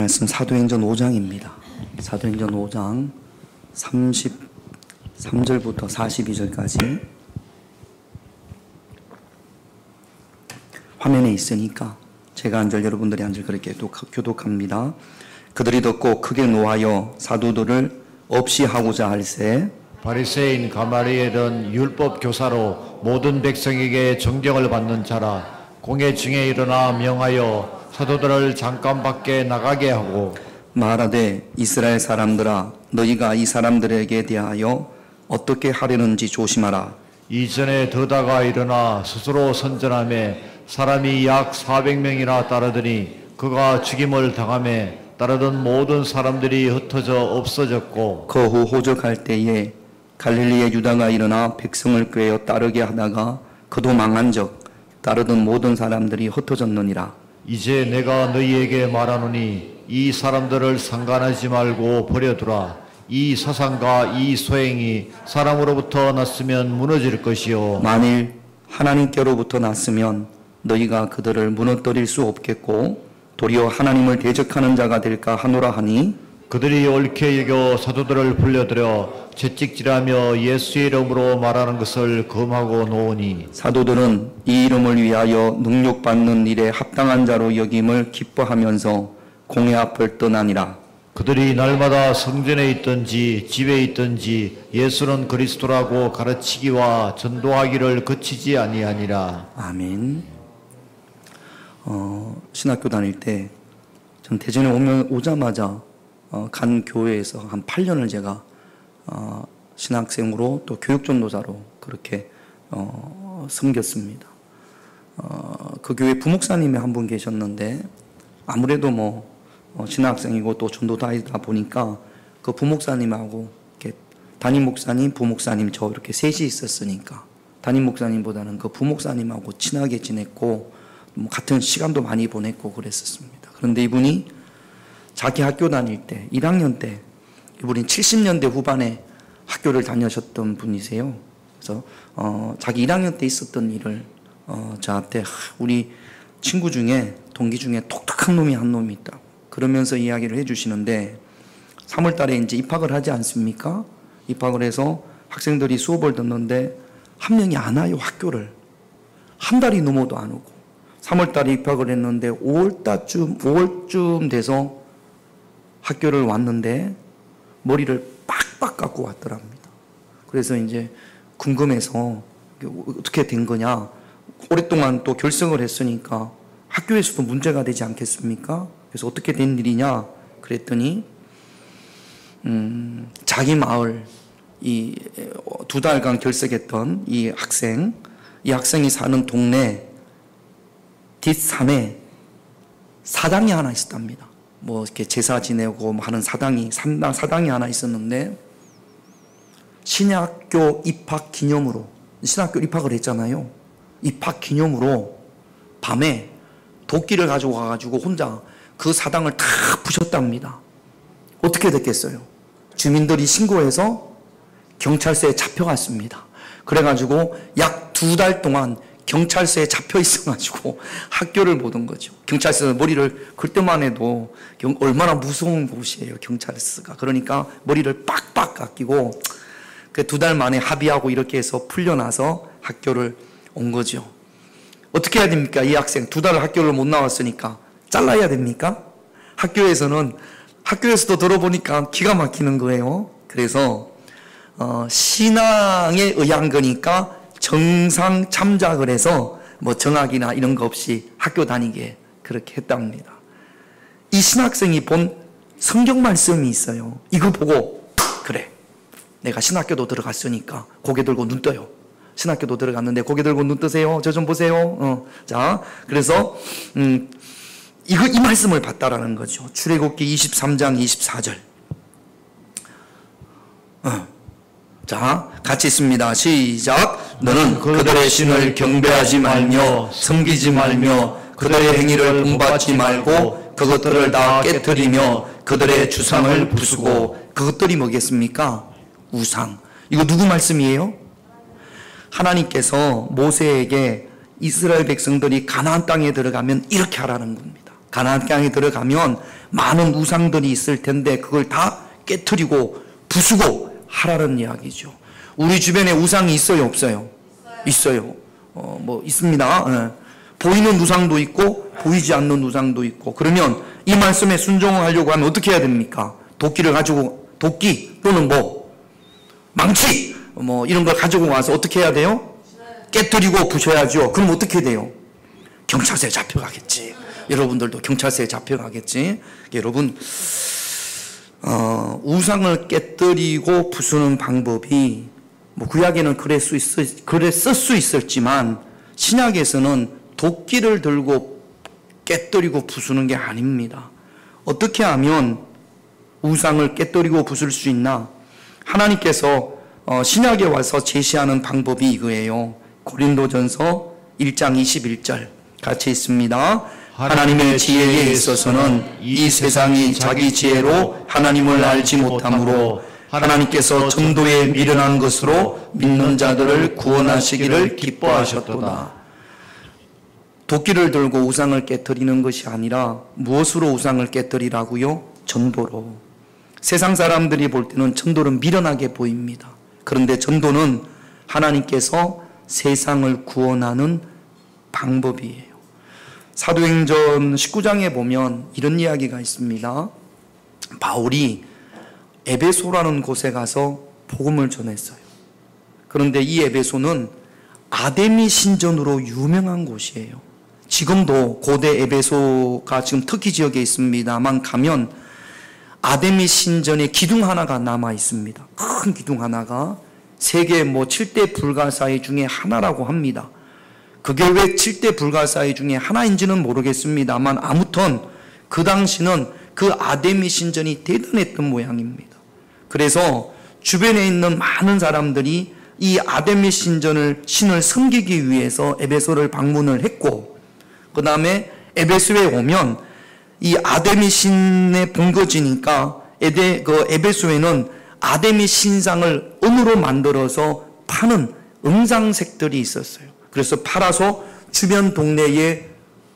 말씀 사도행전 5장입니다. 사도행전 5장 33절부터 42절까지 화면에 있으니까 제가 한 절 여러분들이 한 절 그렇게 교독합니다. 그들이 듣고 크게 노하여 사도들을 없이 하고자 할세 바리새인 가말리엘은 율법 교사로 모든 백성에게 존경을 받는 자라. 공회 중에 일어나 명하여 사도들을 잠깐 밖에 나가게 하고 말하되 이스라엘 사람들아 너희가 이 사람들에게 대하여 어떻게 하려는지 조심하라. 이전에 더다가 일어나 스스로 선전하며 사람이 약 400명이나 따르더니 그가 죽임을 당하며 따르던 모든 사람들이 흩어져 없어졌고 그 후 호적할 때에 갈릴리의 유다가 일어나 백성을 꾀어 따르게 하다가 그도 망한적 따르던 모든 사람들이 흩어졌느니라. 이제 내가 너희에게 말하노니 이 사람들을 상관하지 말고 버려두라. 이 사상과 이 소행이 사람으로부터 났으면 무너질 것이요 만일 하나님께로부터 났으면 너희가 그들을 무너뜨릴 수 없겠고 도리어 하나님을 대적하는 자가 될까 하노라 하니 그들이 옳게 여겨 사도들을 불려들여 채찍질하며 예수의 이름으로 말하는 것을 금하고 놓으니 사도들은 이 이름을 위하여 능욕받는 일에 합당한 자로 여김을 기뻐하면서 공회 앞을 떠나니라. 그들이 날마다 성전에 있든지 집에 있든지 예수는 그리스도라고 가르치기와 전도하기를 그치지 아니하니라. 아멘. 신학교 다닐 때 전 대전에 오자마자 간 교회에서 한 8년을 제가 신학생으로 또 교육전도사로 그렇게 섬겼습니다. 그 교회 부목사님이 한 분 계셨는데 아무래도 신학생이고 또 전도사이다 보니까 그 부목사님하고 이렇게 담임 목사님, 부목사님 저 이렇게 셋이 있었으니까 담임 목사님보다는 그 부목사님하고 친하게 지냈고 같은 시간도 많이 보냈고 그랬었습니다. 그런데 이분이 자기 학교 다닐 때 1학년 때 이분이 70년대 후반에 학교를 다니셨던 분이세요. 그래서 자기 1학년 때 있었던 일을 저한테 우리 친구 중에 동기 중에 독특한 놈이 한 놈이 있다. 그러면서 이야기를 해주시는데 3월 달에 이제 입학을 하지 않습니까? 입학을 해서 학생들이 수업을 듣는데 한 명이 안 와요. 학교를. 한 달이 넘어도 안 오고 3월 달에 입학을 했는데 5월쯤 돼서 학교를 왔는데 머리를 빡빡 깎고 왔더랍니다. 그래서 이제 궁금해서 어떻게 된 거냐. 오랫동안 또 결석을 했으니까 학교에서도 문제가 되지 않겠습니까? 그래서 어떻게 된 일이냐 그랬더니 자기 마을 이 2달간 결석했던 이 학생이 사는 동네 뒷산에 사당이 하나 있었답니다. 이렇게 제사 지내고 하는 사당이 하나 있었는데 신학교 입학 기념으로 신학교 입학을 했잖아요. 입학 기념으로 밤에 도끼를 가지고 가가지고 혼자 그 사당을 다 부셨답니다. 어떻게 됐겠어요? 주민들이 신고해서 경찰서에 잡혀갔습니다. 그래가지고 약 2달 동안 경찰서에 잡혀 있어가지고 학교를 못 온 거죠. 경찰서 머리를 그때만 해도 얼마나 무서운 곳이에요, 경찰서가. 그러니까 머리를 빡빡 깎이고 그 2달 만에 합의하고 이렇게 해서 풀려나서 학교를 온 거죠. 어떻게 해야 됩니까? 이 학생 2달 학교를 못 나왔으니까 잘라야 됩니까? 학교에서도 들어보니까 기가 막히는 거예요. 그래서 신앙에 의한 거니까 정상 참작을 해서 정학이나 이런 거 없이 학교 다니게 그렇게 했답니다. 이 신학생이 본 성경 말씀이 있어요. 이거 보고 그래 내가 신학교도 들어갔으니까 고개 들고 눈 떠요. 신학교도 들어갔는데 고개 들고 눈 뜨세요. 저 좀 보세요. 자, 그래서 이 말씀을 봤다라는 거죠. 출애굽기 23장 24절. 자, 같이 있습니다. 시작. 너는 그들의 신을 경배하지 말며 섬기지 말며 그들의 행위를 본받지 말고 그것들을 다 깨뜨리며 그들의 주상을 부수고 그것들이 뭐겠습니까? 우상. 이거 누구 말씀이에요? 하나님께서 모세에게 이스라엘 백성들이 가나안 땅에 들어가면 이렇게 하라는 겁니다. 가나안 땅에 들어가면 많은 우상들이 있을 텐데 그걸 다 깨트리고 부수고 하라는 이야기죠. 우리 주변에 우상이 있어요, 없어요? 있어요. 뭐 있습니다. 예. 보이는 우상도 있고 보이지 않는 우상도 있고. 그러면 이 말씀에 순종하려고 하면 어떻게 해야 됩니까? 도끼를 가지고, 도끼 또는 뭐 망치 뭐 이런 걸 가지고 와서 어떻게 해야 돼요? 깨뜨리고 부셔야죠. 그럼 어떻게 돼요? 경찰서에 잡혀가겠지. 여러분들도 경찰서에 잡혀가겠지. 여러분, 우상을 깨뜨리고 부수는 방법이 뭐 구약에는 그랬을 수 있었지만 신약에서는 도끼를 들고 깨뜨리고 부수는 게 아닙니다. 어떻게 하면 우상을 깨뜨리고 부술 수 있나? 하나님께서 신약에 와서 제시하는 방법이 이거예요. 고린도전서 1장 21절 같이 있습니다. 하나님의 지혜에 있어서는 이 세상이 자기 지혜로 하나님을 알지 못하므로 하나님께서 전도에 미련한 것으로 믿는 자들을 구원하시기를 기뻐하셨도다. 도끼를 들고 우상을 깨뜨리는 것이 아니라 무엇으로 우상을 깨뜨리라고요? 전도로. 세상 사람들이 볼 때는 전도는 미련하게 보입니다. 그런데 전도는 하나님께서 세상을 구원하는 방법이에요. 사도행전 19장에 보면 이런 이야기가 있습니다. 바울이 에베소라는 곳에 가서 복음을 전했어요. 그런데 이 에베소는 아데미 신전으로 유명한 곳이에요. 지금도 고대 에베소가 지금 터키 지역에 있습니다만 가면 아데미 신전의 기둥 하나가 남아 있습니다. 큰 기둥 하나가 세계 7대 불가사의 중에 하나라고 합니다. 그게 왜 7대 불가사의 중에 하나인지는 모르겠습니다만 아무튼 그 당시는 그 아데미 신전이 대단했던 모양입니다. 그래서 주변에 있는 많은 사람들이 이 아데미 신을 섬기기 위해서 에베소를 방문을 했고, 그 다음에 에베소에 오면 이 아데미 신에 본거지니까 에베소에는 아데미 신상을 은으로 만들어서 파는 은장색들이 있었어요. 그래서 팔아서 주변 동네에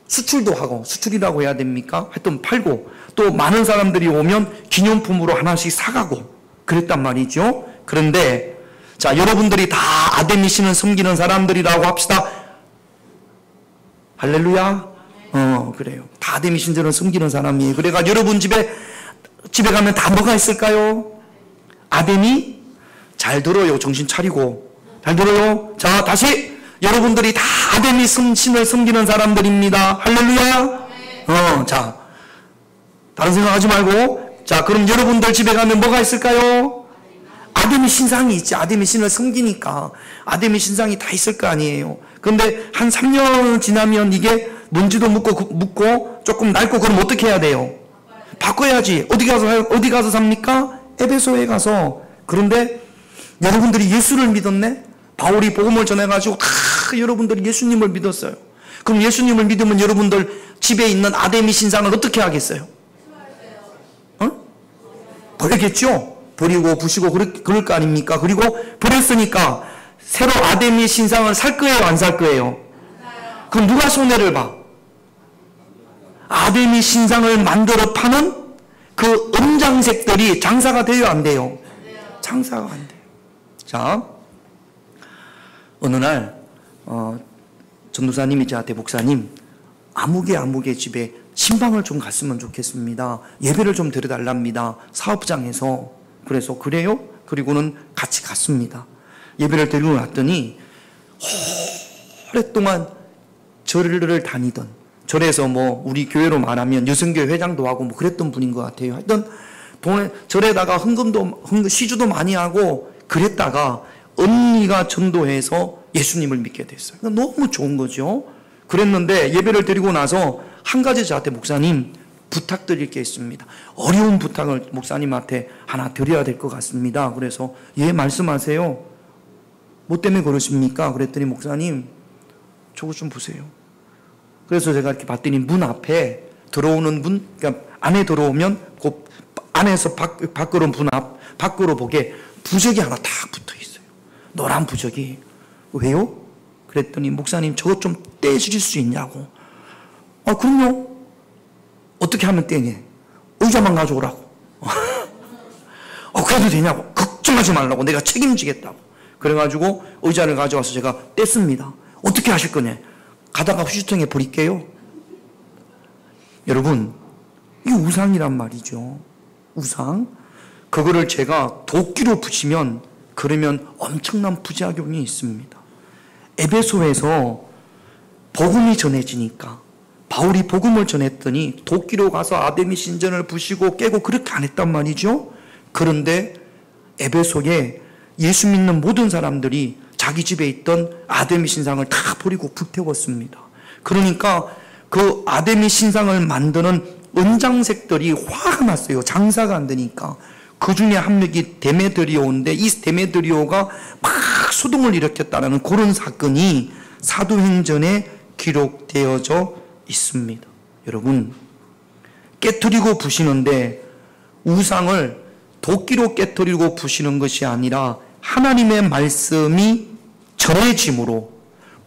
수출도 하고, 수출이라고 해야 됩니까? 하여튼 팔고, 또 많은 사람들이 오면 기념품으로 하나씩 사가고 그랬단 말이죠. 그런데 자, 여러분들이 다 아데미 신을 섬기는 사람들이라고 합시다. 할렐루야. 그래요. 다 아데미 신전을 섬기는 사람이에요. 그래가 여러분 집에 가면 다 뭐가 있을까요? 아데미? 잘 들어요. 정신 차리고. 잘 들어요. 자, 다시. 여러분들이 다 아데미 신을 섬기는 사람들입니다. 할렐루야. 자, 다른 생각하지 말고. 자, 그럼 여러분들 집에 가면 뭐가 있을까요? 아데미 신상이 있지. 아데미 신을 섬기니까 아데미 신상이 다 있을 거 아니에요. 그런데 한 3년 지나면 이게 먼지도 묻고 조금 낡고, 그럼 어떻게 해야 돼요? 바꿔야지. 어디 가서 삽니까? 에베소에 가서. 그런데 여러분들이 예수를 믿었네? 바울이 복음을 전해가지고 다 여러분들이 예수님을 믿었어요. 그럼 예수님을 믿으면 여러분들 집에 있는 아데미 신상을 어떻게 하겠어요? 버리겠죠? 버리고 부시고 그럴 거 아닙니까? 그리고 버렸으니까 새로 아데미 신상을 살 거예요, 안 살 거예요? 그럼 누가 손해를 봐? 아데미 신상을 만들어 파는 그 음장색들이 장사가 돼요, 안 돼요? 장사가 안 돼요. 자, 어느 날 전도사님이 저한테, 목사님, 아무개 집에 신방을 좀 갔으면 좋겠습니다. 예배를 좀 드려달랍니다. 사업장에서. 그래서 그래요? 그리고는 같이 갔습니다. 예배를 드리고 났더니 오랫동안 절을 다니던, 절에서 우리 교회로 말하면 여성교회 회장도 하고 그랬던 분인 것 같아요. 하여튼 절에다가 시주도 많이 하고 그랬다가 언니가 전도해서 예수님을 믿게 됐어요. 너무 좋은 거죠. 그랬는데 예배를 드리고 나서 한 가지 저한테, 목사님, 부탁드릴 게 있습니다. 어려운 부탁을 목사님한테 하나 드려야 될 것 같습니다. 그래서 예, 말씀하세요. 뭐 때문에 그러십니까? 그랬더니, 목사님, 저거 좀 보세요. 그래서 제가 이렇게 봤더니 문 앞에 들어오는 그러니까 안에 들어오면 그 안에서 밖으로 문 앞, 밖으로 보게 부적이 하나 딱 붙어 있어요. 노란 부적이. 왜요? 그랬더니, 목사님, 저것 좀 떼주실 수 있냐고. 그럼요. 어떻게 하면 떼냐? 의자만 가져오라고. 그래도 되냐고. 걱정하지 말라고. 내가 책임지겠다고. 그래가지고 의자를 가져와서 제가 뗐습니다. 어떻게 하실 거냐? 가다가 휴지통에 버릴게요. 여러분, 이 우상이란 말이죠. 우상. 그거를 제가 도끼로 부시면 그러면 엄청난 부작용이 있습니다. 에베소에서 복음이 전해지니까 바울이 복음을 전했더니 도끼로 가서 아데미 신전을 부시고 깨고 그렇게 안 했단 말이죠. 그런데 에베소에 예수 믿는 모든 사람들이 자기 집에 있던 아데미 신상을 다 버리고 불태웠습니다. 그러니까 그 아데미 신상을 만드는 은장색들이 화가 났어요. 장사가 안 되니까. 그 중에 한 명이 데메드리오인데 이 데메드리오가 막 소동을 일으켰다는 그런 사건이 사도행전에 기록되어져 있습니다. 여러분, 깨트리고 부시는데 우상을 도끼로 깨트리고 부시는 것이 아니라 하나님의 말씀이 전해짐으로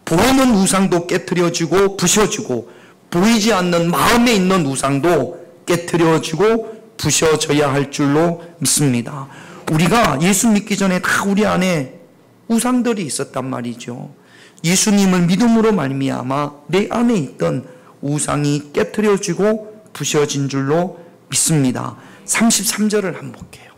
보이는 우상도 깨트려지고 부셔지고 보이지 않는 마음에 있는 우상도 깨트려지고 부셔져야 할 줄로 믿습니다. 우리가 예수 믿기 전에 다 우리 안에 우상들이 있었단 말이죠. 예수님을 믿음으로 말미암아 내 안에 있던 우상이 깨트려지고 부셔진 줄로 믿습니다. 33절을 한번 볼게요.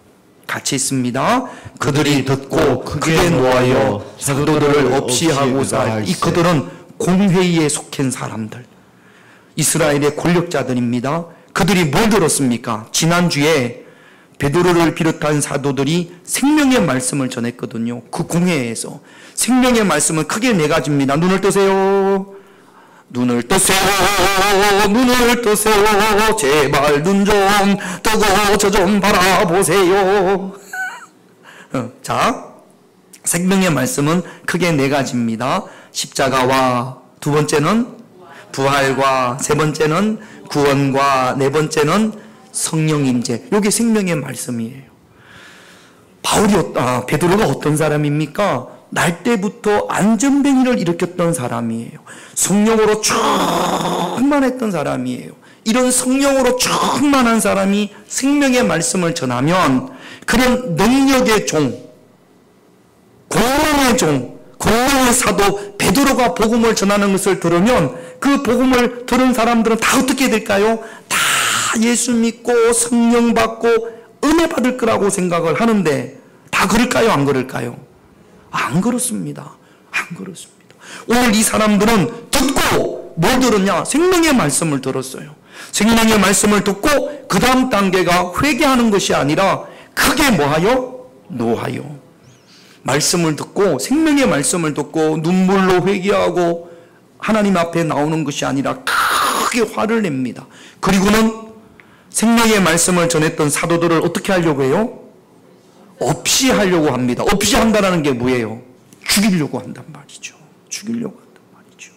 같이 있습니다. 그들이 듣고 크게 노하여 사도들을 없이 하고자. 이 그들은 공회의에 속한 사람들, 이스라엘의 권력자들입니다. 그들이 뭘 들었습니까? 지난주에 베드로를 비롯한 사도들이 생명의 말씀을 전했거든요. 그 공회에서 생명의 말씀은 크게 네 가지입니다. 눈을 뜨세요. 눈을 뜨세요. 눈을 뜨세요. 제발 눈 좀 뜨고 저 좀 바라보세요. 자, 생명의 말씀은 크게 네 가지입니다. 십자가와 두 번째는 부활과 세 번째는 구원과 네 번째는 성령 임재. 이게 생명의 말씀이에요. 베드로가 어떤 사람입니까? 날 때부터 안전뱅이를 일으켰던 사람이에요. 성령으로 충만했던 사람이에요. 이런 성령으로 충만한 사람이 생명의 말씀을 전하면 그런 능력의 종, 공명의 종, 공명의 사도 베드로가 복음을 전하는 것을 들으면 그 복음을 들은 사람들은 다 어떻게 될까요? 다 예수 믿고 성령 받고 은혜 받을 거라고 생각을 하는데 다 그럴까요? 안 그럴까요? 안 그렇습니다. 안 그렇습니다. 오늘 이 사람들은 듣고 뭘 들었냐? 생명의 말씀을 들었어요. 생명의 말씀을 듣고 그 다음 단계가 회개하는 것이 아니라 크게 뭐하여? 노하여. 말씀을 듣고 생명의 말씀을 듣고 눈물로 회개하고 하나님 앞에 나오는 것이 아니라 크게 화를 냅니다. 그리고는 생명의 말씀을 전했던 사도들을 어떻게 하려고 해요? 없이 하려고 합니다. 없이 한다는 게 뭐예요? 죽이려고 한단 말이죠. 죽이려고 한단 말이죠.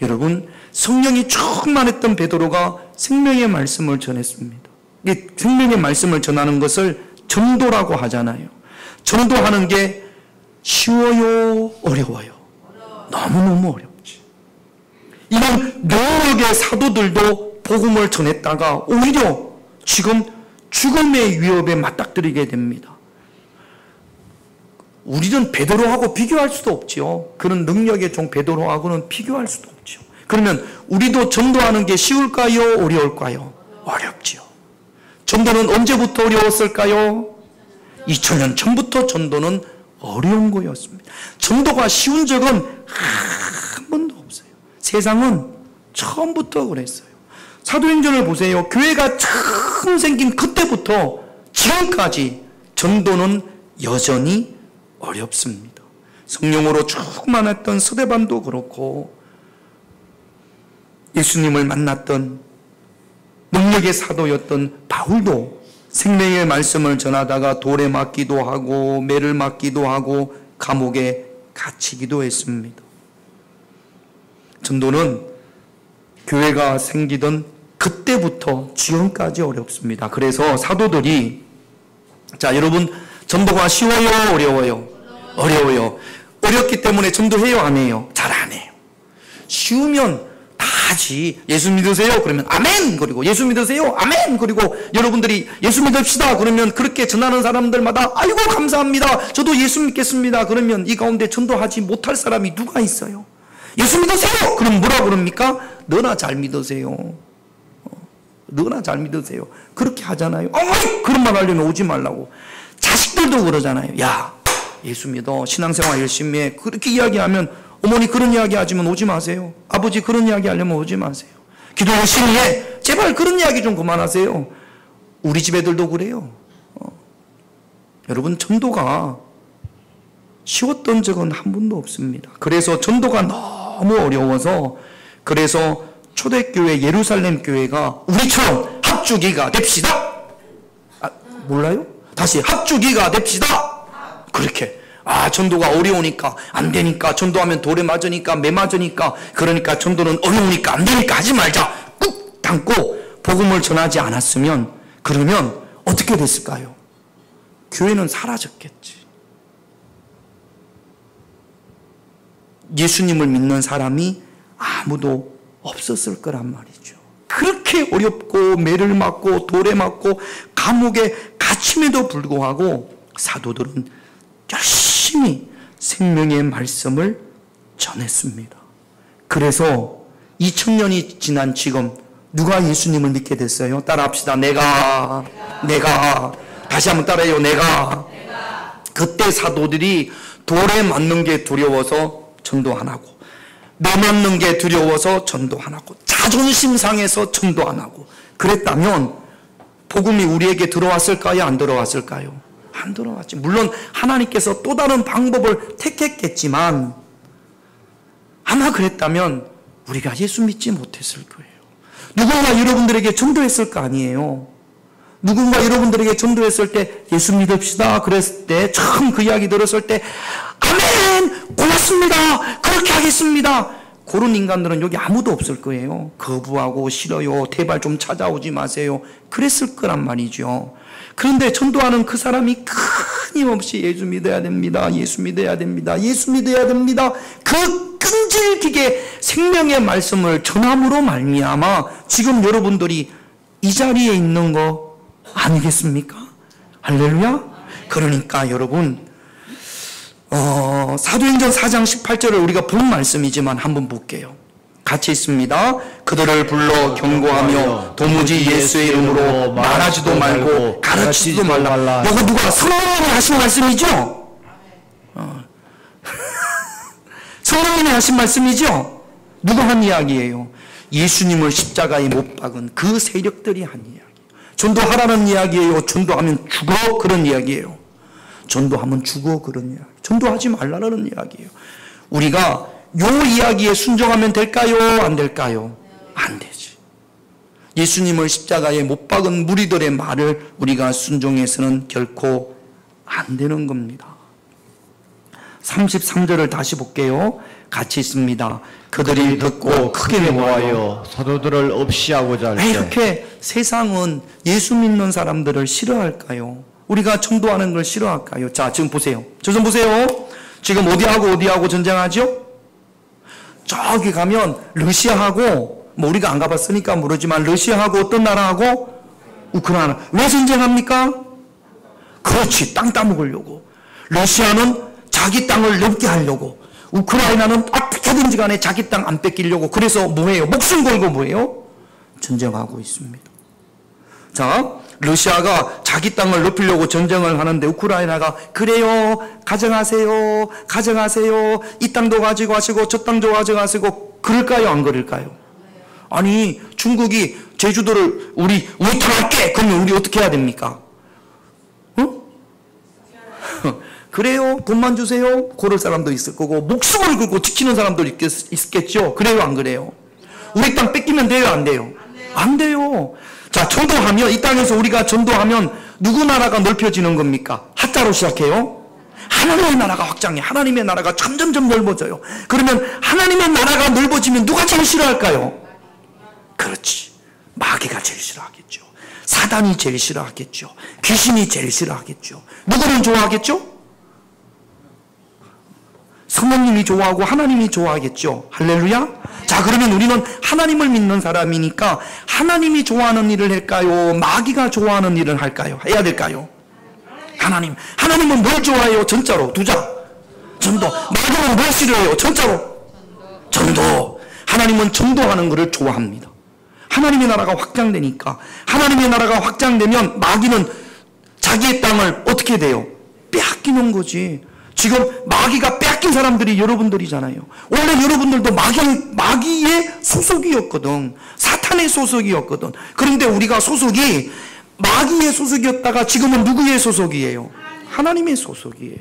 여러분, 성령이 충만했던 베드로가 생명의 말씀을 전했습니다. 이 생명의 말씀을 전하는 것을 전도라고 하잖아요. 전도하는 게 쉬워요? 어려워요? 너무너무 어렵지. 이런 능력의 사도들도 복음을 전했다가 오히려 지금 죽음의 위협에 맞닥뜨리게 됩니다. 우리는 베드로하고 비교할 수도 없죠. 그런 능력의 종 베드로하고는 비교할 수도 없죠. 그러면 우리도 전도하는 게 쉬울까요? 어려울까요? 어렵죠. 전도는 언제부터 어려웠을까요? 2000년 전부터 전도는 어려운 거였습니다. 전도가 쉬운 적은 한 번도 없어요. 세상은 처음부터 그랬어요. 사도행전을 보세요. 교회가 처음 생긴 그때부터 지금까지 전도는 여전히 어렵습니다. 성령으로 충만했던 스데반도 그렇고 예수님을 만났던 능력의 사도였던 바울도 생명의 말씀을 전하다가 돌에 맞기도 하고 매를 맞기도 하고 감옥에 갇히기도 했습니다. 전도는 교회가 생기던 그때부터 지금까지 어렵습니다. 그래서 사도들이, 자, 여러분, 전도가 쉬워요? 어려워요? 어려워요. 어렵기 때문에 전도해요? 안 해요? 잘 안 해요. 쉬우면 다 하지. 예수 믿으세요? 그러면 아멘! 그리고 예수 믿으세요? 아멘! 그리고 여러분들이 예수 믿읍시다! 그러면 그렇게 전하는 사람들마다 아이고 감사합니다. 저도 예수 믿겠습니다. 그러면 이 가운데 전도하지 못할 사람이 누가 있어요? 예수 믿으세요! 그럼 뭐라 그럽니까? 너나 잘 믿으세요. 너나 잘 믿으세요. 그렇게 하잖아요. 그런 말 하려면 오지 말라고. 자식들도 그러잖아요. 야, 예수 믿어. 신앙생활 열심히 해. 그렇게 이야기하면 어머니 그런 이야기 하지만 오지 마세요. 아버지 그런 이야기 하려면 오지 마세요. 기도 열심히 해. 제발 그런 이야기 좀 그만하세요. 우리 집 애들도 그래요. 여러분 전도가 쉬웠던 적은 한 번도 없습니다. 그래서 전도가 너무 어려워서 그래서 초대교회 예루살렘 교회가 우리처럼 합주기가 됩시다. 몰라요? 다시 합주기가 됩시다. 그렇게 전도가 어려우니까 안 되니까 전도하면 돌에 맞으니까 매 맞으니까 그러니까 전도는 어려우니까 안 되니까 하지 말자. 꾹 담고 복음을 전하지 않았으면 그러면 어떻게 됐을까요? 교회는 사라졌겠지. 예수님을 믿는 사람이 아무도 없었을 거란 말이죠. 그렇게 어렵고 매를 맞고 돌에 맞고 감옥에 갇힘에도 불구하고 사도들은 열심히 생명의 말씀을 전했습니다. 그래서 2000년이 지난 지금 누가 예수님을 믿게 됐어요? 따라합시다. 내가 다시 한번 따라해요. 내가 그때 사도들이 돌에 맞는 게 두려워서 전도 안 하고 매 맞는 게 두려워서 전도 안 하고 자존심 상해서 전도 안 하고 그랬다면 복음이 우리에게 들어왔을까요? 안 들어왔을까요? 안 들어왔지. 물론 하나님께서 또 다른 방법을 택했겠지만 아마 그랬다면 우리가 예수 믿지 못했을 거예요. 누군가 여러분들에게 전도했을 거 아니에요. 누군가 여러분들에게 전도했을 때 예수 믿읍시다 그랬을 때 처음 그 이야기 들었을 때 아멘 고맙습니다 그렇게 하겠습니다. 그런 인간들은 여기 아무도 없을 거예요. 거부하고 싫어요. 제발 좀 찾아오지 마세요. 그랬을 거란 말이죠. 그런데 전도하는 그 사람이 끊임없이 예수 믿어야 됩니다. 예수 믿어야 됩니다. 예수 믿어야 됩니다. 그 끈질기게 생명의 말씀을 전함으로 말미암아 지금 여러분들이 이 자리에 있는 거 아니겠습니까? 할렐루야. 그러니까 여러분 사도행전 4장 18절을 우리가 본 말씀이지만 한번 볼게요. 같이 있습니다. 그들을 불러 경고하며 도무지 예수의 이름으로 말하지도 말고 가르치지도 말라. 이거 누가 성령님이 하신 말씀이죠? 성령님이 하신 말씀이죠? 누가 한 이야기예요? 예수님을 십자가에 못 박은 그 세력들이 한 이야기. 전도하라는 이야기예요? 전도하면 죽어? 그런 이야기예요. 전도하면 죽어? 그런 이야기. 전도하지 말라는 이야기예요. 우리가 요 이야기에 순종하면 될까요? 안 될까요? 안 되지. 예수님을 십자가에 못 박은 무리들의 말을 우리가 순종해서는 결코 안 되는 겁니다. 33절을 다시 볼게요. 같이 있습니다. 그들이 듣고 크게 모아요 사도들을 없이 하고자 할 때. 이렇게 세상은 예수 믿는 사람들을 싫어할까요? 우리가 전도하는 걸 싫어할까요? 자, 지금 보세요. 저 좀 보세요. 지금 어디하고 전쟁하죠? 저기 가면 러시아하고 우리가 안 가봤으니까 모르지만 러시아하고 어떤 나라하고 우크라이나. 왜 전쟁합니까? 그렇지. 땅 따먹으려고. 러시아는 자기 땅을 넘게 하려고. 우크라이나는 어떻게든지 간에 자기 땅 안 뺏기려고. 그래서 뭐해요? 목숨 걸고 뭐해요? 전쟁하고 있습니다. 자, 러시아가 자기 땅을 높이려고 전쟁을 하는데 우크라이나가 그래요, 가져가세요, 이 땅도 가지고 가시고 저 땅도 가져가시고. 그럴까요, 안 그럴까요? 아니, 중국이 제주도를 우리 탈할게. 그러면 우리 어떻게 해야 됩니까? 그래요, 돈만 주세요. 그럴 사람도 있을 거고 목숨을 걸고 지키는 사람도 있겠죠. 그래요, 안 그래요? 우리 땅 뺏기면 돼요, 안 돼요? 안 돼요. 자, 전도하면, 이 땅에서 우리가 전도하면 누구 나라가 넓혀지는 겁니까? 하자로 시작해요. 하나님의 나라가 확장해. 하나님의 나라가 점점점 넓어져요. 그러면 하나님의 나라가 넓어지면 누가 제일 싫어할까요? 그렇지. 마귀가 제일 싫어하겠죠. 사단이 제일 싫어하겠죠. 귀신이 제일 싫어하겠죠. 누구는 좋아하겠죠? 성모님이 좋아하고 하나님이 좋아하겠죠. 할렐루야. 자, 그러면 우리는 하나님을 믿는 사람이니까 하나님이 좋아하는 일을 할까요? 마귀가 좋아하는 일을 할까요? 해야 될까요? 하나님은 뭘 좋아해요? 전자로. 두자. 전도. 마귀는 뭘 싫어해요? 전자로. 전도. 하나님은 전도하는 것을 좋아합니다. 하나님의 나라가 확장되니까, 하나님의 나라가 확장되면 마귀는 자기의 땅을 어떻게 돼요? 빼앗기는 거지. 지금 마귀가 빼앗긴 사람들이 여러분들이잖아요. 원래 여러분들도 마귀의 소속이었거든. 사탄의 소속이었거든. 그런데 우리가 소속이 마귀의 소속이었다가 지금은 누구의 소속이에요? 하나님의 소속이에요.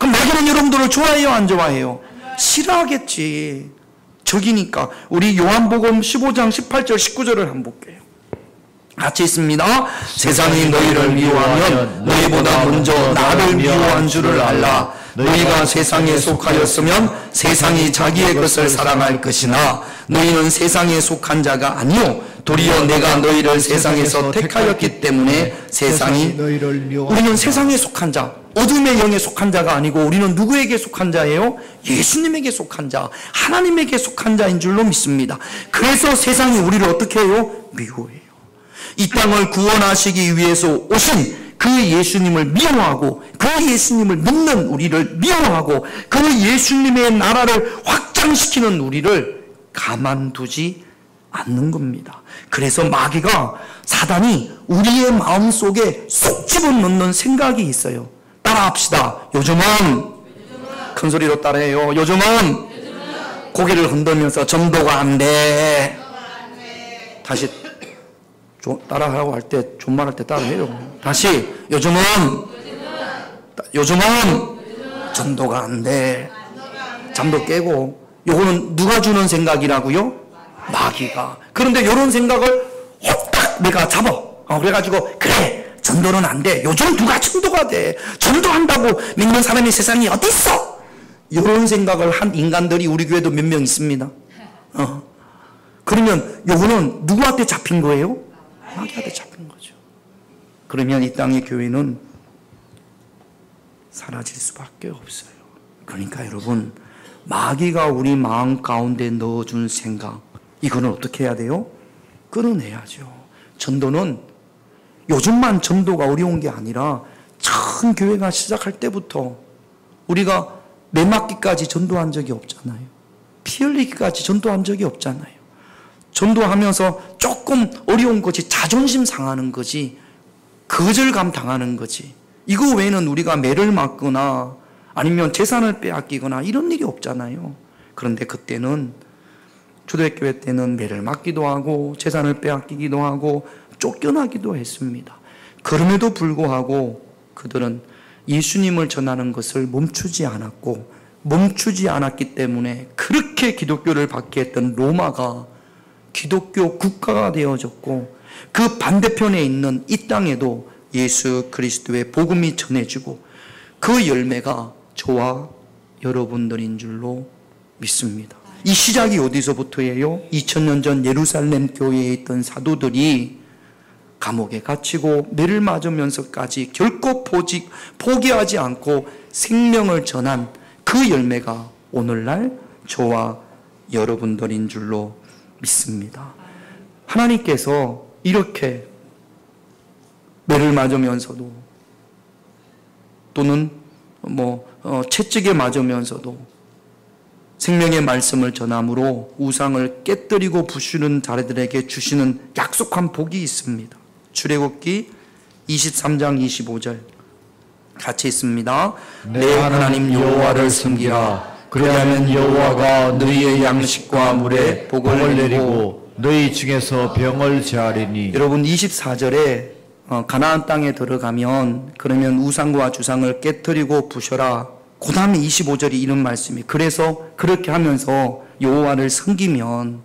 그럼 마귀는 여러분들을 좋아해요? 안 좋아해요? 싫어하겠지. 적이니까. 우리 요한복음 15장 18절 19절을 한번 볼게요. 같이 있습니다. 세상이 너희를 미워하면 너희보다 먼저 나를 미워한 줄을 알라. 너희가 세상에 속하였으면 세상이 자기의 것을 사랑할 것이나 너희는 세상에 속한 자가 아니요 도리어 내가 너희를 세상에서 택하였기 때문에 세상이 너희를 미워한다. 우리는 세상에 속한 자, 어둠의 영에 속한 자가 아니고 우리는 누구에게 속한 자예요? 예수님에게 속한 자, 하나님에게 속한 자인 줄로 믿습니다. 그래서 세상이 우리를 어떻게 해요? 미워해요. 이 땅을 구원하시기 위해서 오신 그 예수님을 미워하고 그 예수님을 믿는 우리를 미워하고 그 예수님의 나라를 확장시키는 우리를 가만두지 않는 겁니다. 그래서 마귀가, 사단이 우리의 마음속에 쏙 집어넣는 생각이 있어요. 따라합시다. 요즘은 큰 소리로 따라해요. 요즘은 고개를 흔들면서 전도가 안 돼. 다시 따라하라고 할 때, 존말할 때 따라해요. 다시, 요즘은 전도가 안 돼. 잠도 깨고. 요거는 누가 주는 생각이라고요? 마귀가. 그런데 이런 생각을 홀딱 내가 잡아. 그래가지고, 그래, 전도는 안 돼. 요즘 누가 전도가 돼. 전도한다고 믿는 사람이 세상에 어디 있어? 이런 생각을 한 인간들이 우리 교회도 몇 명 있습니다. 그러면 요거는 누구한테 잡힌 거예요? 마귀한테 잡힌 거죠. 그러면 이 땅의 교회는 사라질 수밖에 없어요. 그러니까 여러분, 마귀가 우리 마음 가운데 넣어준 생각, 이거는 어떻게 해야 돼요? 끊어내야죠. 전도는 요즘만 전도가 어려운 게 아니라 전 교회가 시작할 때부터 우리가 매 맞기까지 전도한 적이 없잖아요. 피 흘리기까지 전도한 적이 없잖아요. 전도하면서 조금 어려운 거지, 자존심 상하는 거지, 거절감 당하는 거지. 이거 외에는 우리가 매를 맞거나 아니면 재산을 빼앗기거나 이런 일이 없잖아요. 그런데 그때는, 초대교회 때는 매를 맞기도 하고 재산을 빼앗기기도 하고 쫓겨나기도 했습니다. 그럼에도 불구하고 그들은 예수님을 전하는 것을 멈추지 않았고, 멈추지 않았기 때문에 그렇게 기독교를 받게 했던 로마가 기독교 국가가 되어졌고, 그 반대편에 있는 이 땅에도 예수 그리스도의 복음이 전해지고, 그 열매가 저와 여러분들인 줄로 믿습니다. 이 시작이 어디서부터예요? 2000년 전 예루살렘 교회에 있던 사도들이 감옥에 갇히고 매를 맞으면서까지 결코 포기하지 않고 생명을 전한 그 열매가 오늘날 저와 여러분들인 줄로 믿습니다. 하나님께서 이렇게 매를 맞으면서도, 또는 채찍에 맞으면서도 생명의 말씀을 전함으로 우상을 깨뜨리고 부수는 자들에게 주시는 약속한 복이 있습니다. 출애굽기 23장 25절 같이 있습니다. 내 하나님 여호와를 섬기라. 그리하면 여호와가 너희의 양식과 물에 복을 내리고 너희 중에서 병을 제하리니. 여러분, 24절에 가나안 땅에 들어가면, 그러면 우상과 주상을 깨뜨리고 부셔라. 그 다음에 25절이 이런 말씀이, 그래서 그렇게 하면서 여호와를 섬기면,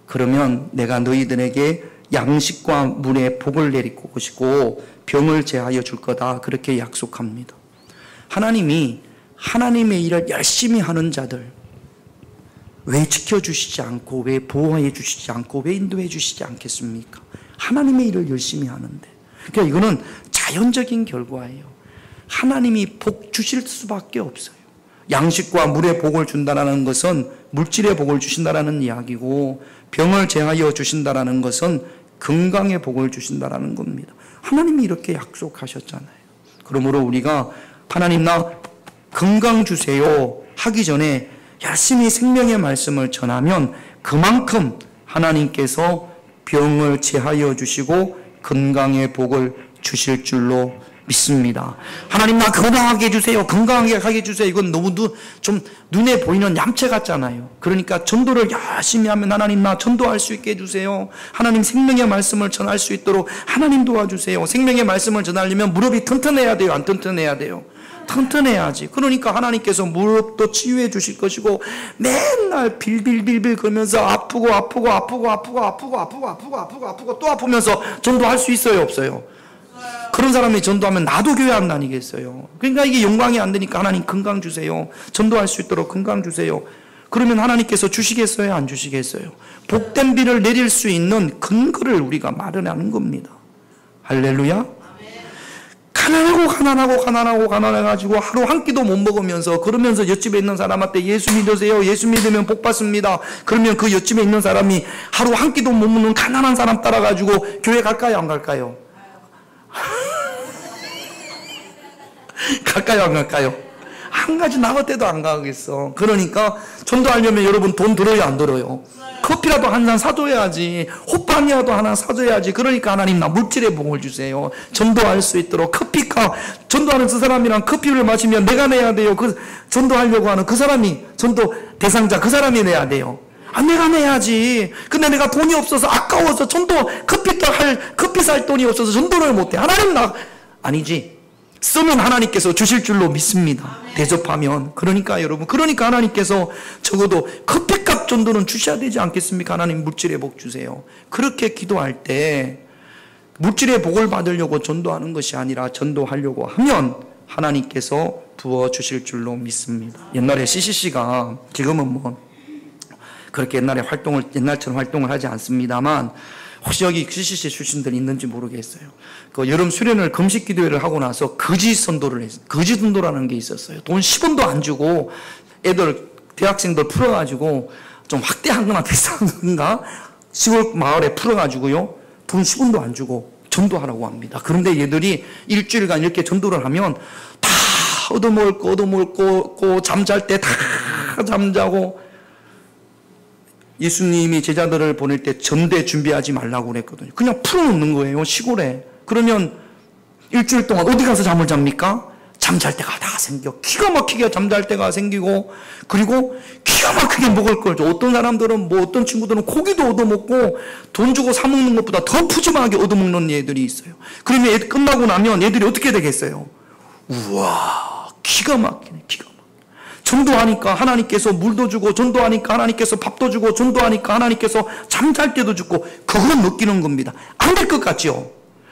그러면 내가 너희들에게 양식과 물에 복을 내리고 것이고 병을 제하여 줄 거다. 그렇게 약속합니다. 하나님이 하나님의 일을 열심히 하는 자들, 왜 지켜주시지 않고, 왜 보호해 주시지 않고, 왜 인도해 주시지 않겠습니까? 하나님의 일을 열심히 하는데. 그러니까 이거는 자연적인 결과예요. 하나님이 복 주실 수밖에 없어요. 양식과 물의 복을 준다라는 것은 물질의 복을 주신다라는 이야기고, 병을 제하여 주신다라는 것은 건강의 복을 주신다라는 겁니다. 하나님이 이렇게 약속하셨잖아요. 그러므로 우리가 하나님 나 건강 주세요 하기 전에 열심히 생명의 말씀을 전하면 그만큼 하나님께서 병을 제하여 주시고 건강의 복을 주실 줄로 믿습니다. 하나님 나 건강하게 해주세요. 건강하게 하게 해주세요. 이건 너무 좀 눈에 보이는 얌체 같잖아요. 그러니까 전도를 열심히 하면 하나님 나 전도할 수 있게 해주세요. 하나님 생명의 말씀을 전할 수 있도록 하나님 도와주세요. 생명의 말씀을 전하려면 무릎이 튼튼해야 돼요? 안 튼튼해야 돼요? 튼튼해야지. 그러니까 하나님께서 무릎도 치유해 주실 것이고, 맨날 빌빌빌빌 그러면서 아프고 또 아프면서 전도할 수 있어요, 없어요? 그런 사람이 전도하면 나도 교회 안 다니겠어요. 그러니까 이게 영광이 안 되니까 하나님 건강 주세요. 전도할 수 있도록 건강 주세요. 그러면 하나님께서 주시겠어요? 안 주시겠어요? 복된 비를 내릴 수 있는 근거를 우리가 마련하는 겁니다. 할렐루야. 가난해가지고 하루 한 끼도 못 먹으면서, 그러면서 옆집에 있는 사람한테 예수 믿으세요. 예수 믿으면 복 받습니다. 그러면 그 옆집에 있는 사람이 하루 한 끼도 못 먹는 가난한 사람 따라가지고 교회 갈까요? 안 갈까요? 갈까요? 안 갈까요? 한 가지 나갈 때도 안 가겠어. 그러니까 전도하려면 여러분 돈 들어요? 안 들어요? 커피라도 한 잔 사줘야지. 호빵이라도 하나 사줘야지. 그러니까 하나님 나 물질의 복을 주세요. 전도할 수 있도록. 커피값, 전도하는 그 사람이랑 커피를 마시면 내가 내야 돼요. 그 전도하려고 하는 그 사람이, 전도 대상자 그 사람이 내야 돼요. 내가 내야지. 근데 내가 돈이 없어서 아까워서 커피 살 돈이 없어서 전도를 못해. 하나님 나 아니지. 쓰면 하나님께서 주실 줄로 믿습니다. 대접하면. 그러니까 여러분, 그러니까 하나님께서 적어도 커피값 정도는 주셔야 되지 않겠습니까? 하나님 물질의 복 주세요. 그렇게 기도할 때 물질의 복을 받으려고 전도하는 것이 아니라 전도하려고 하면 하나님께서 부어주실 줄로 믿습니다. 옛날에 CCC가, 지금은 뭐 그렇게 옛날처럼 활동을 하지 않습니다만, 혹시 여기 CCC 출신들 있는지 모르겠어요. 그 여름 수련을 금식 기도회를 하고 나서 거짓 선도를 했어요. 거짓 선도라는 게 있었어요. 돈 10원도 안 주고 대학생들 풀어가지고 좀 확대한 거나 비슷한 건가? 시골 마을에 풀어가지고요. 돈 10원도 안 주고 전도하라고 합니다. 그런데 얘들이 일주일간 이렇게 전도를 하면 다 얻어먹고 잠잘 때 다 잠자고, 예수님이 제자들을 보낼 때 전대 준비하지 말라고 그랬거든요. 그냥 풀어놓는 거예요, 시골에. 그러면 일주일 동안 어디 가서 잠을 잡니까? 잠잘 때가 다 생겨. 기가 막히게 잠잘 때가 생기고, 그리고 기가 막히게 먹을 걸 줘. 어떤 사람들은, 어떤 친구들은 고기도 얻어먹고 돈 주고 사먹는 것보다 더 푸짐하게 얻어먹는 애들이 있어요. 그러면 애 끝나고 나면 애들이 어떻게 되겠어요? 우와, 기가 막히네, 기가 막히네. 전도하니까 하나님께서 물도 주고, 전도하니까 하나님께서 밥도 주고, 전도하니까 하나님께서 잠잘 때도 주고, 그걸 느끼는 겁니다. 안 될 것 같죠?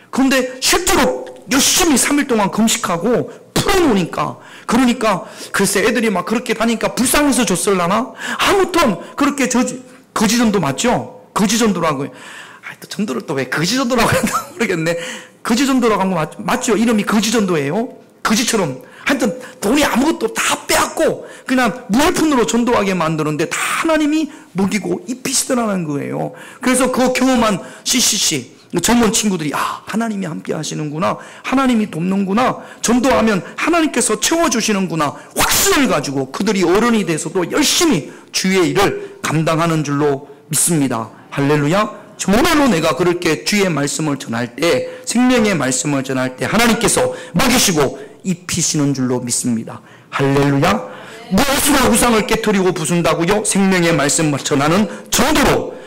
그런데 실제로 열심히 3일 동안 금식하고 풀어놓으니까, 그러니까 글쎄 애들이 막 그렇게 다니까 불쌍해서 줬을라나? 아무튼 그렇게 거지전도 맞죠? 거지전도라고. 또 전도를 또 왜 거지전도라고 했나 모르겠네. 거지전도라고 한 거 맞죠? 이름이 거지전도예요? 거지처럼. 하여튼 돈이 아무것도 다 빼앗고 그냥 무할푼으로 전도하게 만드는데 다 하나님이 먹이고 입히시더라는 거예요. 그래서 그 경험한 CCC 전문 친구들이, 하나님이 함께 하시는구나, 하나님이 돕는구나, 전도하면 하나님께서 채워주시는구나 확신을 가지고 그들이 어른이 돼서도 열심히 주의 일을 감당하는 줄로 믿습니다. 할렐루야. 정말로 내가 그렇게 주의 말씀을 전할 때, 생명의 말씀을 전할 때 하나님께서 먹이시고 입히시는 줄로 믿습니다. 할렐루야. 무엇으로 우상을 깨트리고 부순다고요? 생명의 말씀을 전하는 정도로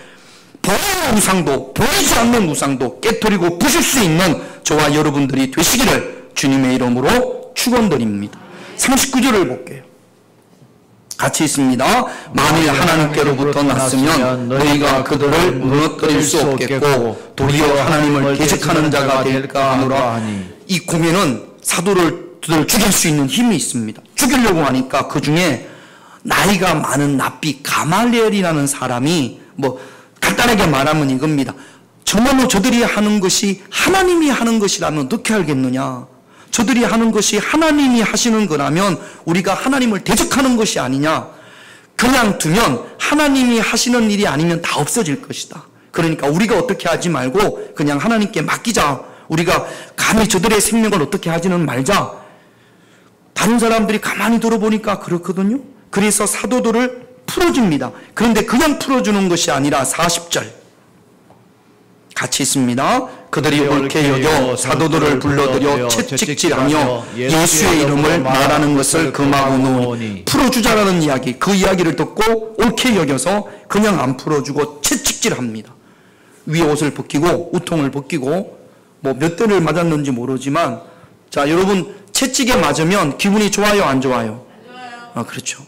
보이는 우상도, 보이지 않는 우상도 깨트리고 부술 수 있는 저와 여러분들이 되시기를 주님의 이름으로 축원드립니다. 39절을 볼게요. 같이 있습니다. 만일 하나님께로부터 났으면 너희가 그들을 무너뜨릴 수 없겠고 도리어 하나님을 계책하는 자가 될까 하노라. 이 공예는 사도를 죽일 수 있는 힘이 있습니다. 죽이려고 하니까 그 중에 나이가 많은 랍비 가말리엘이라는 사람이, 간단하게 말하면 이겁니다. 정말로 저들이 하는 것이 하나님이 하는 것이라면 어떻게 알겠느냐? 저들이 하는 것이 하나님이 하시는 거라면 우리가 하나님을 대적하는 것이 아니냐. 그냥 두면 하나님이 하시는 일이 아니면 다 없어질 것이다. 그러니까 우리가 어떻게 하지 말고 그냥 하나님께 맡기자. 우리가 감히 저들의 생명을 어떻게 하지는 말자. 다른 사람들이 가만히 들어보니까 그렇거든요. 그래서 사도들을 풀어줍니다. 그런데 그냥 풀어주는 것이 아니라 40절 같이 있습니다. 그들이 옳게 여겨 사도들을 불러들여 채찍질하며 예수의 이름을 말하는 것을 금하오니 풀어주자라는 이야기, 그 이야기를 듣고 옳게 여겨서 그냥 안 풀어주고 채찍질합니다. 위에 옷을 벗기고 우통을 벗기고 뭐 몇 대를 맞았는지 모르지만, 자 여러분, 채찍에 맞으면 기분이 좋아요 안 좋아요? 아 그렇죠.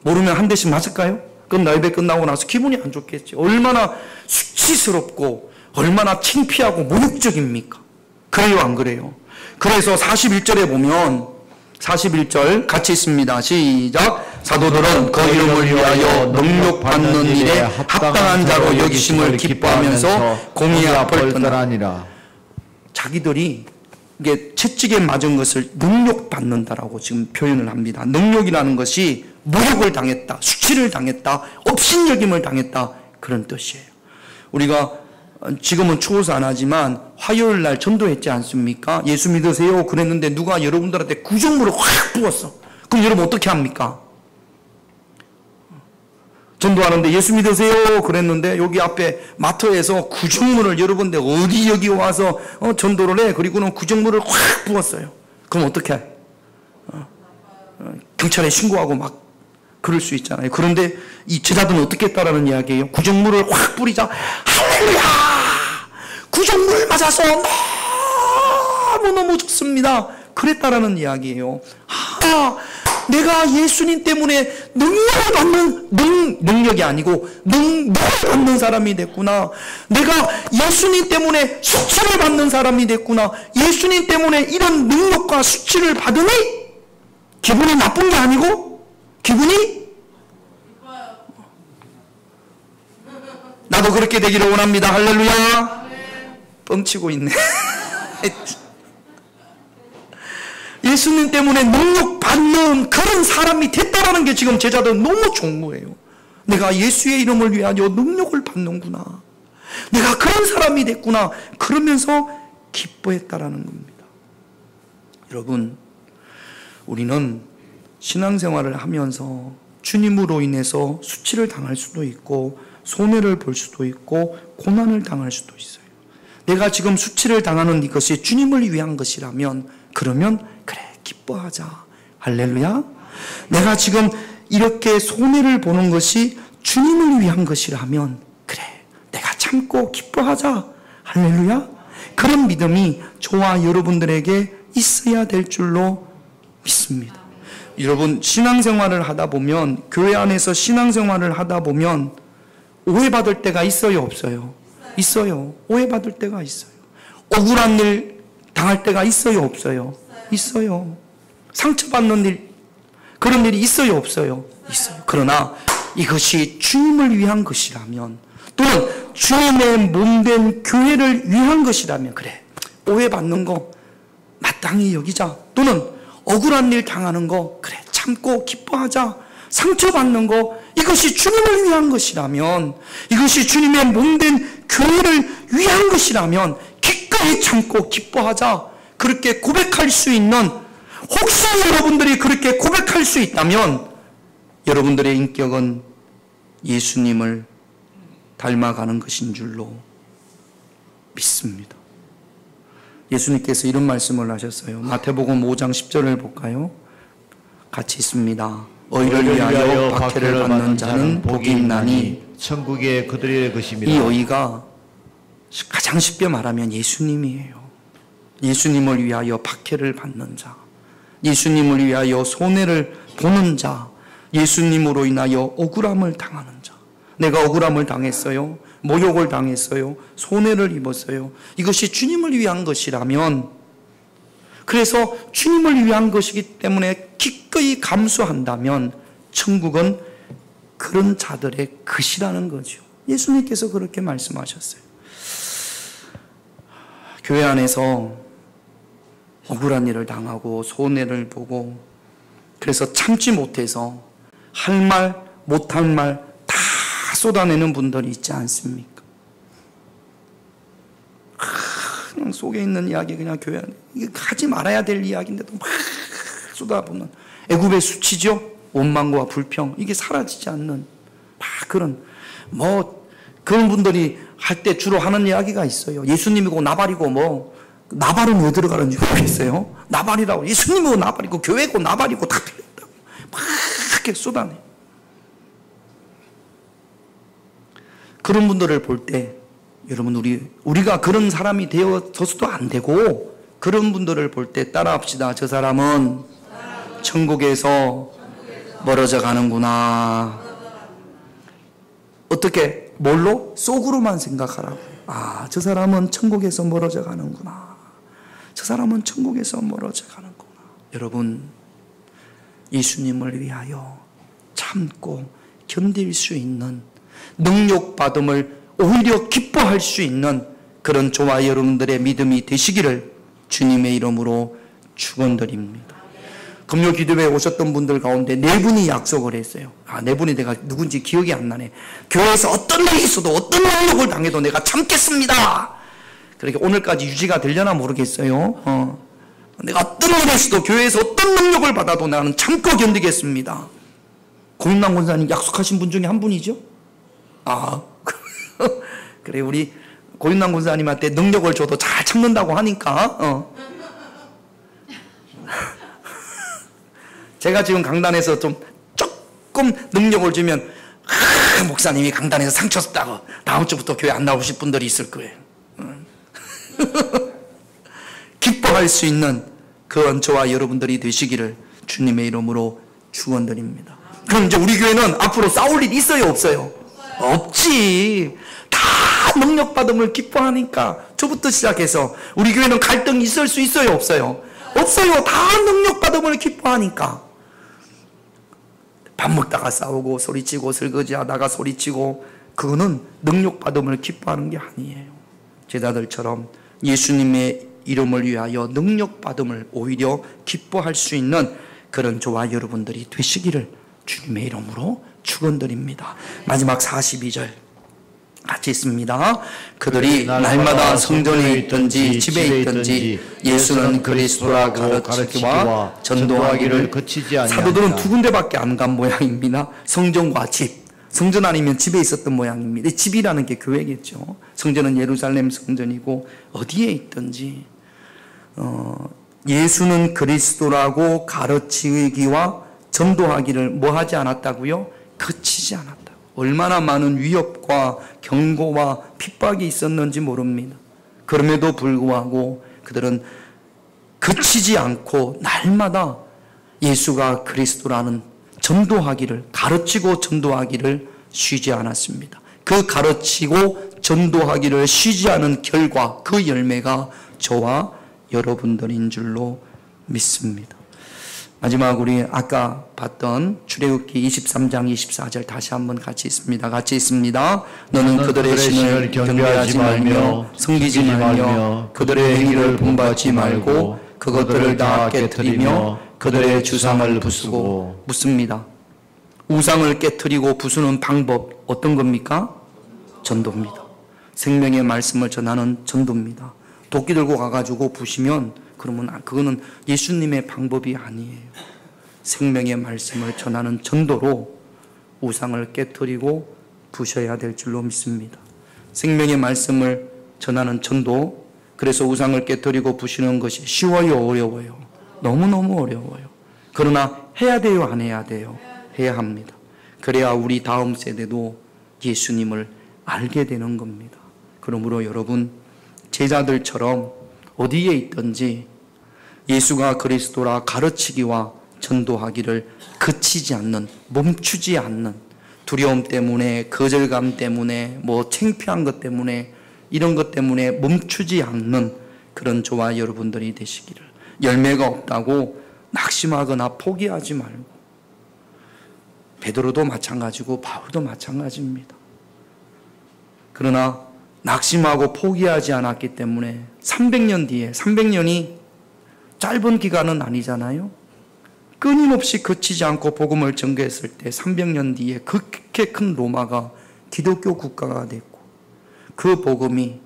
모르면 한 대씩 맞을까요? 그럼 날배 끝나고 나서 기분이 안 좋겠지. 얼마나 수치스럽고 얼마나 창피하고 모욕적입니까? 그래요 안 그래요? 그래서 41절에 보면 41절 같이 있습니다. 시작. 사도들은 그 이름을 위하여 능력받는 일에 합당한 자로 여기심을 기뻐하면서 공의 앞을 떠나니라. 자기들이 이게 채찍에 맞은 것을 능력받는다라고 지금 표현을 합니다. 능력이라는 것이 모욕을 당했다, 수치를 당했다, 업신여김을 당했다, 그런 뜻이에요. 우리가 지금은 추워서 안 하지만 화요일 날 전도했지 않습니까? 예수 믿으세요 그랬는데 누가 여러분들한테 구정물을 확 부었어. 그럼 여러분 어떻게 합니까? 전도하는데 예수 믿으세요 그랬는데 여기 앞에 마트에서 구정물을 여러분들 어디 여기 와서 전도를 해. 그리고는 구정물을 확 부었어요. 그럼 어떻게 해? 경찰에 신고하고 막 그럴 수 있잖아요. 그런데 이 제자들은 어떻게 했다라는 이야기예요? 구정물을 확 뿌리자. 할렐루야! 구정물 맞아서 너무너무 좋습니다. 그랬다라는 이야기예요. 내가 예수님 때문에 능력을 받는, 능력이 아니고 능력을 받는 사람이 됐구나. 내가 예수님 때문에 수치를 받는 사람이 됐구나. 예수님 때문에 이런 능력과 수치를 받으니 기분이 나쁜 게 아니고 기분이 나도 그렇게 되기를 원합니다. 할렐루야. 뻥치고 있네. 예수님 때문에 능력받는 그런 사람이 됐다라는 게 지금 제자들 너무 좋은 내가 예수의 이름을 위하여 능력을 받는구나. 내가 그런 사람이 됐구나. 그러면서 기뻐했다라는 겁니다. 여러분, 우리는 신앙생활을 하면서 주님으로 인해서 수치를 당할 수도 있고 손해를 볼 수도 있고 고난을 당할 수도 있어요. 내가 지금 수치를 당하는 이것이 주님을 위한 것이라면 그러면 그래 기뻐하자. 할렐루야. 내가 지금 이렇게 손해를 보는 것이 주님을 위한 것이라면 그래 내가 참고 기뻐하자. 할렐루야. 그런 믿음이 저와 여러분들에게 있어야 될 줄로 믿습니다. 여러분, 신앙생활을 하다 보면, 교회 안에서 신앙생활을 하다 보면 오해받을 때가 있어요 없어요? 있어요. 오해받을 때가 있어요. 억울한 일 당할 때가 있어요 없어요? 있어요. 상처받는 일, 그런 일이 있어요 없어요? 있어요. 그러나 이것이 주님을 위한 것이라면, 또는 주님의 몸된 교회를 위한 것이라면 그래 오해받는 거 마땅히 여기자. 또는 억울한 일 당하는 거 그래 참고 기뻐하자. 상처받는 거 이것이 주님을 위한 것이라면, 이것이 주님의 몸된 교회를 위한 것이라면 기꺼이 참고 기뻐하자. 그렇게 고백할 수 있는, 혹시 여러분들이 그렇게 고백할 수 있다면 여러분들의 인격은 예수님을 닮아가는 것인 줄로 믿습니다. 예수님께서 이런 말씀을 하셨어요. 마태복음 5장 10절을 볼까요? 같이 있습니다. 의를 위하여 박해를 받는 자는 복이 있나니 천국에 그들의 것입니다. 이 의가 가장 쉽게 말하면 예수님이에요. 예수님을 위하여 박해를 받는 자, 예수님을 위하여 손해를 보는 자, 예수님으로 인하여 억울함을 당하는 자. 내가 억울함을 당했어요. 모욕을 당했어요. 손해를 입었어요. 이것이 주님을 위한 것이라면, 그래서 주님을 위한 것이기 때문에 기꺼이 감수한다면 천국은 그런 자들의 것이라는 거죠. 예수님께서 그렇게 말씀하셨어요. 교회 안에서 억울한 일을 당하고 손해를 보고 그래서 참지 못해서 할 말 못할 말 다 쏟아내는 분들이 있지 않습니까? 그냥 속에 있는 이야기 그냥 교회 안에 이게 하지 말아야 될 이야기인데도 막 쏟아부는 애굽의 수치죠. 원망과 불평 이게 사라지지 않는 막 그런 그런 분들이 할 때 주로 하는 이야기가 있어요. 예수님이고 나발이고 나발은 왜 들어가는지 모르겠어요. 나발이라고 예수님이고 나발이고 교회고 나발이고 다 틀렸다고 막 이렇게 쏟아내. 그런 분들을 볼 때 여러분 우리가 그런 사람이 되어서도 안 되고 그런 분들을 볼 때 따라합시다. 저 사람은 천국에서 멀어져 가는구나. 어떻게? 뭘로? 속으로만 생각하라고. 저 사람은 천국에서 멀어져 가는구나. 저 사람은 천국에서 멀어져 가는구나. 여러분, 예수님을 위하여 참고 견딜 수 있는 능력받음을 오히려 기뻐할 수 있는 그런 저와 여러분들의 믿음이 되시기를 주님의 이름으로 축원드립니다. 금요 기도회에 오셨던 분들 가운데 4분이 약속을 했어요. 4분이 내가 누군지 기억이 안 나네. 교회에서 어떤 일이 있어도 어떤 능력을 당해도 내가 참겠습니다. 그렇게 오늘까지 유지가 되려나 모르겠어요. 내가 어떤 일이 있어도 교회에서 어떤 능력을 받아도 나는 참고 견디겠습니다. 고윤남 권사님 약속하신 분 중에 한 분이죠? 그래 우리 고윤남 권사님한테 능력을 줘도 잘 참는다고 하니까 제가 지금 강단에서 조금 능력을 주면 목사님이 강단에서 상처 썼다고 다음 주부터 교회 안 나오실 분들이 있을 거예요. 기뻐할 수 있는 그런 저와 여러분들이 되시기를 주님의 이름으로 축원드립니다. 그럼 이제 우리 교회는 앞으로 싸울 일이 있어요, 없어요? 없지. 다 능력받음을 기뻐하니까 저부터 시작해서 우리 교회는 갈등이 있을 수 있어요, 없어요? 없어요. 다 능력받음을 기뻐하니까. 밥 먹다가 싸우고 소리치고 설거지하다가 소리치고 그거는 능력받음을 기뻐하는 게 아니에요. 제자들처럼 예수님의 이름을 위하여 능력받음을 오히려 기뻐할 수 있는 그런 저와 여러분들이 되시기를 주님의 이름으로 축원드립니다. 마지막 42절 같이 있습니다. 그들이 날마다 성전에 있든지 집에 있든지 예수는 그리스도라 가르치기와 전도하기를 그치지 아니한다. 사도들은 2군데밖에 안 간 모양입니다. 성전과 집. 성전 아니면 집에 있었던 모양입니다. 집이라는 게 교회겠죠. 성전은 예루살렘 성전이고 어디에 있든지 예수는 그리스도라고 가르치기와 전도하기를 뭐 하지 않았다고요? 그치지 않았다. 얼마나 많은 위협과 경고와 핍박이 있었는지 모릅니다. 그럼에도 불구하고 그들은 그치지 않고 날마다 예수가 그리스도라는 전도하기를 가르치고 전도하기를 쉬지 않았습니다. 그 가르치고 전도하기를 쉬지 않은 결과 그 열매가 저와 여러분들인 줄로 믿습니다. 마지막 우리 아까 봤던 출애굽기 23장 24절 다시 한번 같이 있습니다. 같이 있습니다. 너는 그들의 신을 경배하지 말며 섬기지 말며 그들의 행위를 본받지 말고 그것들을 다 깨트리며 그들의 주상을 부수고 묻습니다. 우상을 깨트리고 부수는 방법 어떤 겁니까? 전도입니다. 생명의 말씀을 전하는 전도입니다. 도끼 들고 가가지고 부시면 그러면 그거는 예수님의 방법이 아니에요. 생명의 말씀을 전하는 전도로 우상을 깨트리고 부셔야 될 줄로 믿습니다. 생명의 말씀을 전하는 전도, 그래서 우상을 깨트리고 부시는 것이 쉬워요, 어려워요? 너무너무 어려워요. 그러나 해야 돼요, 안 해야 돼요? 해야 합니다. 그래야 우리 다음 세대도 예수님을 알게 되는 겁니다. 그러므로 여러분 제자들처럼 어디에 있든지 예수가 그리스도라 가르치기와 전도하기를 그치지 않는, 멈추지 않는, 두려움 때문에, 거절감 때문에, 창피한 것 때문에, 이런 것 때문에 멈추지 않는 그런 저와 여러분들이 되시기를. 열매가 없다고 낙심하거나 포기하지 말고. 베드로도 마찬가지고 바울도 마찬가지입니다. 그러나 낙심하고 포기하지 않았기 때문에 300년 뒤에 300년이 짧은 기간은 아니잖아요. 끊임없이 그치지 않고 복음을 전개했을 때 300년 뒤에 그렇게 큰 로마가 기독교 국가가 됐고 그 복음이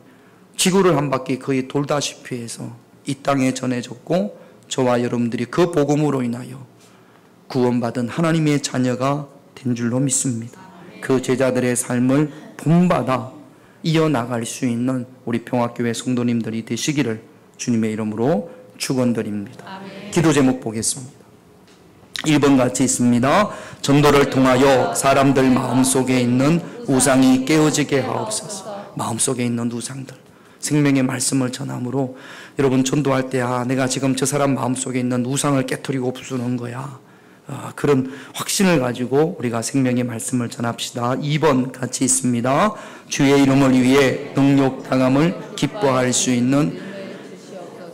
지구를 한 바퀴 거의 돌다시피 해서 이 땅에 전해졌고 저와 여러분들이 그 복음으로 인하여 구원받은 하나님의 자녀가 된 줄로 믿습니다. 그 제자들의 삶을 본받아 이어나갈 수 있는 우리 평화교회 성도님들이 되시기를 주님의 이름으로 축원드립니다. 기도 제목 보겠습니다. 1번 같이 있습니다. 전도를 통하여 사람들 마음속에 있는 우상이 깨어지게 하옵소서. 마음속에 있는 우상들, 생명의 말씀을 전함으로 여러분 전도할 때 내가 지금 저 사람 마음속에 있는 우상을 깨트리고 부수는 거야. 그런 확신을 가지고 우리가 생명의 말씀을 전합시다. 2번 같이 있습니다. 주의 이름을 위해 능욕당함을 기뻐할 수 있는,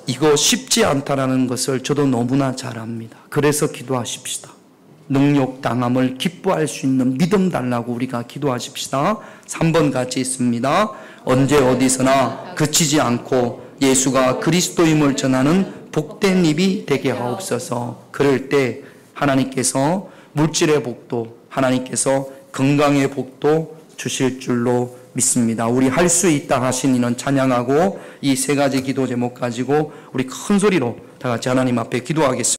이거 쉽지 않다라는 것을 저도 너무나 잘 압니다. 그래서 기도하십시다. 능욕당함을 기뻐할 수 있는 믿음 달라고 우리가 기도하십시다. 3번 같이 있습니다. 언제 어디서나 그치지 않고 예수가 그리스도임을 전하는 복된 입이 되게 하옵소서. 그럴 때 하나님께서 물질의 복도, 하나님께서 건강의 복도 주실 줄로 믿습니다. 우리 할 수 있다 하신 이는 찬양하고 이 세 가지 기도 제목 가지고 우리 큰 소리로 다 같이 하나님 앞에 기도하겠습니다.